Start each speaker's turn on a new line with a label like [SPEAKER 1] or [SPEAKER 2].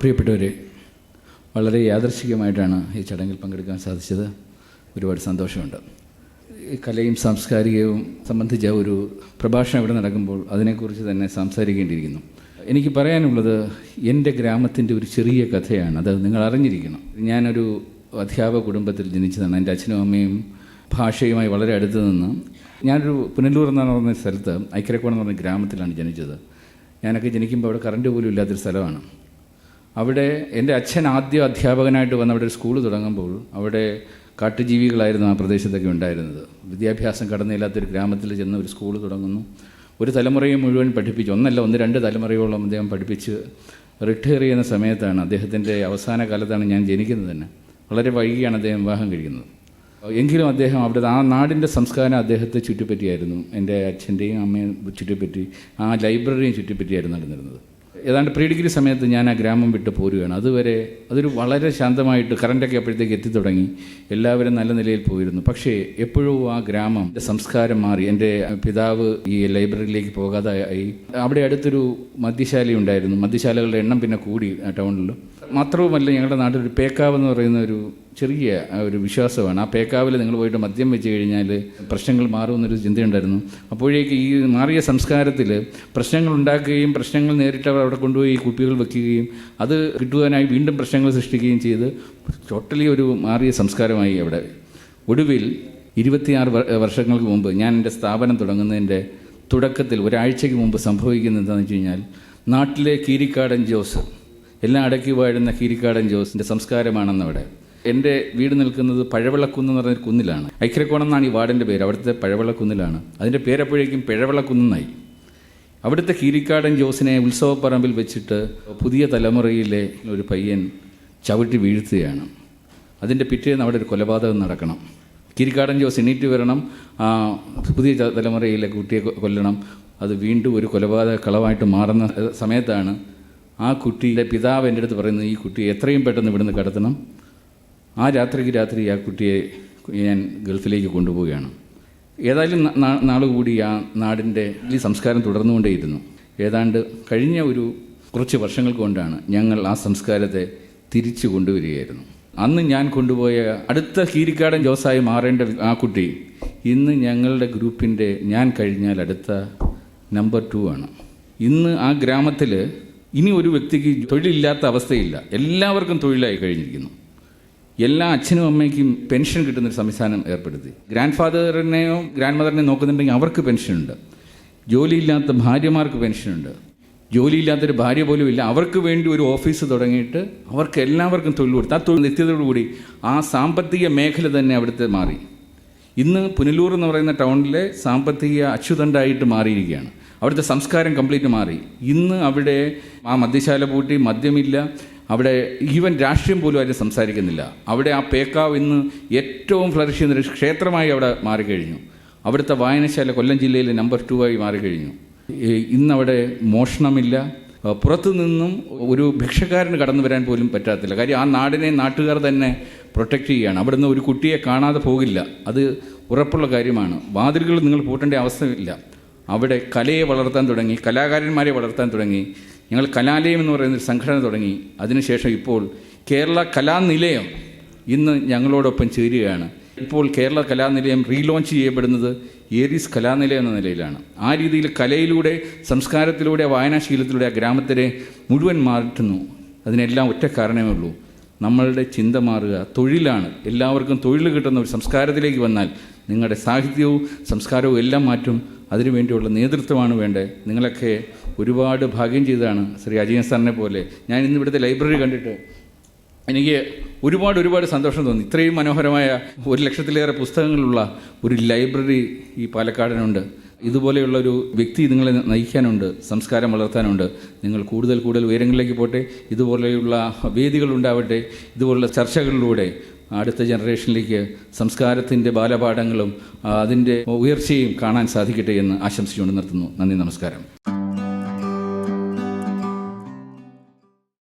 [SPEAKER 1] പ്രിയപ്പെട്ടവരെ, വളരെ യാദൃശ്ചികമായിട്ടാണ് ഈ ചടങ്ങിൽ പങ്കെടുക്കാൻ സാധിച്ചത്. ഒരുപാട് സന്തോഷമുണ്ട്. ഈ കലയും സാംസ്കാരികവും സംബന്ധിച്ച ഒരു പ്രഭാഷണം ഇവിടെ നടക്കുമ്പോൾ അതിനെക്കുറിച്ച് തന്നെ സംസാരിക്കേണ്ടിയിരിക്കുന്നു. എനിക്ക് പറയാനുള്ളത് എൻ്റെ ഗ്രാമത്തിൻ്റെ ഒരു ചെറിയ കഥയാണ്. അത് നിങ്ങൾ അറിഞ്ഞിരിക്കണം. ഞാനൊരു അധ്യാപക കുടുംബത്തിൽ ജനിച്ചതാണ്. എൻ്റെ അച്ഛനും അമ്മയും ഭാഷയുമായി വളരെ അടുത്ത് നിന്ന്. ഞാനൊരു പുനലൂർ എന്ന് പറഞ്ഞ സ്ഥലത്ത്, ഐക്കരക്കോണം എന്ന് പറഞ്ഞ ഗ്രാമത്തിലാണ് ജനിച്ചത്. ഞാനൊക്കെ ജനിക്കുമ്പോൾ അവിടെ കറണ്ട് പോലും ഇല്ലാത്തൊരു സ്ഥലമാണ്. അവിടെ എൻ്റെ അച്ഛൻ ആദ്യം അധ്യാപകനായിട്ട് വന്ന് അവിടെ ഒരു സ്കൂൾ തുടങ്ങുമ്പോൾ അവിടെ കാട്ടുജീവികളായിരുന്നു ആ പ്രദേശത്തൊക്കെ ഉണ്ടായിരുന്നത്. വിദ്യാഭ്യാസം കടന്നില്ലാത്തൊരു ഗ്രാമത്തിൽ ചെന്ന് ഒരു സ്കൂൾ തുടങ്ങുന്നു. ഒരു തലമുറയെ മുഴുവൻ പഠിപ്പിച്ചു. ഒന്ന് രണ്ട് തലമുറയോളം അദ്ദേഹം പഠിപ്പിച്ച് റിട്ടയർ ചെയ്യുന്ന സമയത്താണ്, അദ്ദേഹത്തിൻ്റെ അവസാന കാലത്താണ് ഞാൻ ജനിക്കുന്നത് തന്നെ. വളരെ വൈകിയാണ് അദ്ദേഹം വിവാഹം കഴിക്കുന്നത്. എങ്കിലും അദ്ദേഹം അവിടെ ആ നാടിൻ്റെ സംസ്കാരം അദ്ദേഹത്തെ ചുറ്റിപ്പറ്റിയായിരുന്നു. എൻ്റെ അച്ഛൻ്റെയും അമ്മയും ചുറ്റിപ്പറ്റി, ആ ലൈബ്രറിയും ചുറ്റിപ്പറ്റിയായിരുന്നു നടന്നിരുന്നത്. ഏതാണ്ട് പ്രീ ഡിഗ്രി സമയത്ത് ഞാൻ ആ ഗ്രാമം വിട്ട് പോരുകയാണ്. അതുവരെ അതൊരു വളരെ ശാന്തമായിട്ട്, കറണ്ടൊക്കെ അപ്പോഴത്തേക്ക് എത്തിത്തുടങ്ങി, എല്ലാവരും നല്ല നിലയിൽ പോയിരുന്നു. പക്ഷേ എപ്പോഴും ആ ഗ്രാമം സംസ്കാരം മാറി. എൻ്റെ പിതാവ് ഈ ലൈബ്രറിയിലേക്ക് പോകാതായി. അവിടെ അടുത്തൊരു മദ്യശാലയുണ്ടായിരുന്നു. മദ്യശാലകളുടെ എണ്ണം പിന്നെ കൂടി ആ ടൗണിൽ. മാത്രവുമല്ല, ഞങ്ങളുടെ നാട്ടിലൊരു പേക്കാവ് എന്ന് പറയുന്ന ഒരു ചെറിയ ഒരു വിശ്വാസമാണ്. ആ പേക്കാവിൽ നിങ്ങൾ പോയിട്ട് മദ്യം വെച്ച് കഴിഞ്ഞാൽ പ്രശ്നങ്ങൾ മാറുമെന്നൊരു ചിന്തയുണ്ടായിരുന്നു. അപ്പോഴേക്ക് ഈ മാറിയ സംസ്കാരത്തിൽ പ്രശ്നങ്ങൾ ഉണ്ടാക്കുകയും പ്രശ്നങ്ങൾ നേരിട്ടവർ അവിടെ കൊണ്ടുപോയി കുപ്പികൾ വെക്കുകയും അത് കിട്ടുവാനായി വീണ്ടും പ്രശ്നങ്ങൾ സൃഷ്ടിക്കുകയും ചെയ്ത് ടോട്ടലി ഒരു മാറിയ സംസ്കാരമായി അവിടെ. ഒടുവിൽ 26 വർഷങ്ങൾക്ക് മുമ്പ് ഞാൻ എൻ്റെ സ്ഥാപനം തുടങ്ങുന്നതിൻ്റെ തുടക്കത്തിൽ ഒരാഴ്ചയ്ക്ക് മുമ്പ് സംഭവിക്കുന്നത് എന്താണെന്ന് വെച്ച് കഴിഞ്ഞാൽ, നാട്ടിലെ കീരിക്കാടൻ ജോസ്, എല്ലാം അടക്കി വാഴുന്ന കീരിക്കാടൻ ജോസിൻ്റെ സംസ്കാരമാണെന്നവിടെ. എൻ്റെ വീട് നിൽക്കുന്നത് പഴവള്ളക്കുന്ന് എന്ന് പറഞ്ഞൊരു കുന്നിലാണ്. ഐക്കരക്കോണം എന്നാണ് ഈ വാർഡിൻ്റെ പേര്. അവിടുത്തെ പഴവള്ളക്കുന്നിലാണ്. അതിൻ്റെ പേരപ്പോഴേക്കും പിഴവള്ളക്കുന്നായി. അവിടുത്തെ കീരിക്കാടൻ ജോസിനെ ഉത്സവപ്പറമ്പിൽ വെച്ചിട്ട് പുതിയ തലമുറയിലെ ഒരു പയ്യൻ ചവിട്ടി വീഴ്ത്തുകയാണ്. അതിൻ്റെ പിറ്റേന്ന് അവിടെ ഒരു കൊലപാതകം നടക്കണം. കീരിക്കാടൻ ജോസ് എണീറ്റ് വരണം, പുതിയ തലമുറയിലെ കുട്ടിയെ കൊല്ലണം. അത് വീണ്ടും ഒരു കൊലപാതക കളവായിട്ട് മാറുന്ന സമയത്താണ് ആ കുട്ടിയുടെ പിതാവ് എൻ്റെ അടുത്ത് പറയുന്നത്, ഈ കുട്ടിയെ എത്രയും പെട്ടെന്ന് ഇവിടുന്ന് കടത്തണം. ആ രാത്രി ആ കുട്ടിയെ ഞാൻ ഗൾഫിലേക്ക് കൊണ്ടുപോവുകയാണ്. ഏതായാലും നാളുകൂടി ആ നാടിൻ്റെ ഈ സംസ്കാരം തുടർന്നുകൊണ്ടേയിരുന്നു. ഏതാണ്ട് കഴിഞ്ഞ ഒരു കുറച്ച് വർഷങ്ങൾക്ക് കൊണ്ടാണ് ഞങ്ങൾ ആ സംസ്കാരത്തെ തിരിച്ചു കൊണ്ടുവരികയായിരുന്നു. അന്ന് ഞാൻ കൊണ്ടുപോയ അടുത്ത കീരിക്കാടൻ ജോസായി മാറേണ്ട ആ കുട്ടി ഇന്ന് ഞങ്ങളുടെ ഗ്രൂപ്പിൻ്റെ, ഞാൻ കഴിഞ്ഞാൽ അടുത്ത നമ്പർ 2 ആണ്. ഇന്ന് ആ ഗ്രാമത്തിൽ ഇനി ഒരു വ്യക്തിക്ക് തൊഴിലില്ലാത്ത അവസ്ഥയില്ല. എല്ലാവർക്കും തൊഴിലായി കഴിഞ്ഞിരിക്കുന്നു. എല്ലാ അച്ഛനും അമ്മയ്ക്കും പെൻഷൻ കിട്ടുന്നൊരു സംവിധാനം ഏർപ്പെടുത്തി. ഗ്രാൻഡ് ഫാദറിനെയോ ഗ്രാൻഡ് മദറിനെയോ നോക്കുന്നുണ്ടെങ്കിൽ അവർക്ക് പെൻഷനുണ്ട്. ജോലിയില്ലാത്ത ഭാര്യമാർക്ക് പെൻഷനുണ്ട്. ജോലിയില്ലാത്തൊരു ഭാര്യ പോലും ഇല്ല, അവർക്ക് വേണ്ടി ഒരു ഓഫീസ് തുടങ്ങിയിട്ട് അവർക്ക് എല്ലാവർക്കും തൊഴിൽ കൊടുത്തു. ആ തൊഴിൽ എത്തിയതോടുകൂടി ആ സാമ്പത്തിക മേഖല തന്നെ അവിടുത്തെ മാറി. ഇന്ന് പുനലൂർ എന്ന് പറയുന്ന ടൗണിലെ സാമ്പത്തിക അച്ചുതണ്ടായിട്ട് മാറിയിരിക്കുകയാണ്. അവിടുത്തെ സംസ്കാരം കംപ്ലീറ്റ് മാറി. ഇന്ന് അവിടെ ആ മദ്യശാല പൂട്ടി, മദ്യമില്ല. അവിടെ ഈവൻ രാഷ്ട്രീയം പോലും ആരും സംസാരിക്കുന്നില്ല. അവിടെ ആ പേക്കാവ് ഇന്ന് ഏറ്റവും ഫ്ലറിഷ് ചെയ്യുന്നൊരു ക്ഷേത്രമായി അവിടെ മാറിക്കഴിഞ്ഞു. അവിടുത്തെ വായനശാല കൊല്ലം ജില്ലയിലെ നമ്പർ 2 ആയി മാറിക്കഴിഞ്ഞു. ഇന്നവിടെ മോഷണമില്ല. പുറത്തു നിന്നും ഒരു ഭിക്ഷക്കാരന് കടന്നു വരാൻ പോലും പറ്റാത്തില്ല. കാര്യം ആ നാടിനെ നാട്ടുകാർ തന്നെ പ്രൊട്ടക്റ്റ് ചെയ്യുകയാണ്. അവിടുന്ന് ഒരു കുട്ടിയെ കാണാതെ പോകില്ല. അത് ഉറപ്പുള്ള കാര്യമാണ്. വാതിലുകൾ നിങ്ങൾ പൂട്ടേണ്ട അവസ്ഥയില്ല. അവിടെ കലയെ വളർത്താൻ തുടങ്ങി, കലാകാരന്മാരെ വളർത്താൻ തുടങ്ങി. ഞങ്ങൾ കലാലയം എന്ന് പറയുന്നൊരു സംഘടന തുടങ്ങി. അതിനുശേഷം ഇപ്പോൾ കേരള കലാനിലയം ഇന്ന് ഞങ്ങളോടൊപ്പം ചേരുകയാണ്. ഇപ്പോൾ കേരള കലാനിലയം റീലോഞ്ച് ചെയ്യപ്പെടുന്നത് ഏരീസ് കലാനിലയം എന്ന നിലയിലാണ്. ആ രീതിയിൽ കലയിലൂടെ, സംസ്കാരത്തിലൂടെ, വായനാശീലത്തിലൂടെ ആ ഗ്രാമത്തിനെ മുഴുവൻ മാറ്റുന്നു. അതിനെല്ലാം ഒറ്റ കാരണമേ ഉള്ളൂ, നമ്മളുടെ ചിന്ത മാറുക. തൊഴിലാണ്. എല്ലാവർക്കും തൊഴിൽ കിട്ടുന്ന ഒരു സംസ്കാരത്തിലേക്ക് വന്നാൽ നിങ്ങളുടെ സാഹിത്യവും സംസ്കാരവും എല്ലാം മാറ്റും. അതിനുവേണ്ടിയുള്ള നേതൃത്വമാണ് വേണ്ടത്. നിങ്ങളൊക്കെ ഒരുപാട് ഭാഗ്യം ചെയ്തതാണ്. ശ്രീ അജയൻ സാറിനെ പോലെ ഞാൻ ഇന്ന് ഇവിടുത്തെ ലൈബ്രറി കണ്ടിട്ട് എനിക്ക് ഒരുപാട് സന്തോഷം തോന്നി. ഇത്രയും മനോഹരമായ 1,00,000-ലേറെ പുസ്തകങ്ങളുള്ള ഒരു ലൈബ്രറി ഈ പാലക്കാടിനുണ്ട്. ഇതുപോലെയുള്ളൊരു വ്യക്തി നിങ്ങളെ നയിക്കാനുണ്ട്, സംസ്കാരം വളർത്താനുണ്ട്. നിങ്ങൾ കൂടുതൽ ഉയരങ്ങളിലേക്ക് പോട്ടെ. ഇതുപോലെയുള്ള വേദികൾ ഉണ്ടാവട്ടെ. ഇതുപോലുള്ള ചർച്ചകളിലൂടെ അടുത്ത ജനറേഷനിലേക്ക് സംസ്കാരത്തിൻ്റെ ബാലപാഠങ്ങളും അതിൻ്റെ ഉയർച്ചയും കാണാൻ സാധിക്കട്ടെ എന്ന് ആശംസിച്ചുകൊണ്ട് നിർത്തുന്നു. നന്ദി, നമസ്കാരം.